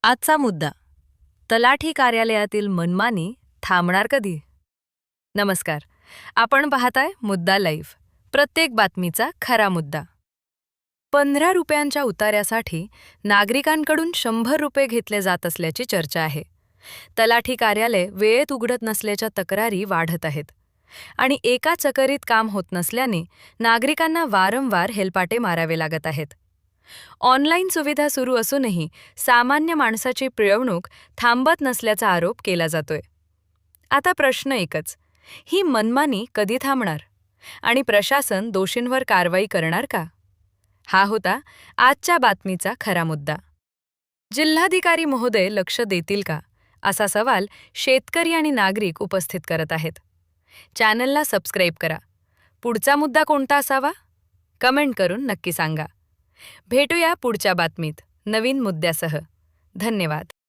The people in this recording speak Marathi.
आजचा मुद्दा, तलाठी कार्यालयातील मनमानी थांबणार कधी? नमस्कार. आपण पाहताय मुद्दा लाईव्ह, प्रत्येक बातमीचा खरा मुद्दा. 15 रुपयांच्या उतार्यासाठी नागरिकांकडून 100 रुपये घेतले जात असल्याची चर्चा आहे. तलाठी कार्यालय वेळेत उघडत नसल्याच्या तक्रारी वाढत आहेत. आणि एका चकरीत काम होत नसल्याने नागरिकांना वारंवार हेलपाटे मारावे लागत आहेत. ऑनलाईन सुविधा सुरू असूनही सामान्य माणसाची पिळवणूक थांबत नसल्याचा आरोप केला जातोय. आता प्रश्न एकच, ही मनमानी कधी थांबणार? आणि प्रशासन दोषींवर कारवाई करणार का? हा होता आजच्या बातमीचा खरा मुद्दा. जिल्हाधिकारी महोदय लक्ष देतील का, असा सवाल शेतकरी आणि नागरिक उपस्थित करत आहेत. चॅनलला सबस्क्राईब करा. पुढचा मुद्दा कोणता असावा? कमेंट करून नक्की सांगा. भेटूया पुढच्या बातमीत नवीन मुद्द्यासह. धन्यवाद.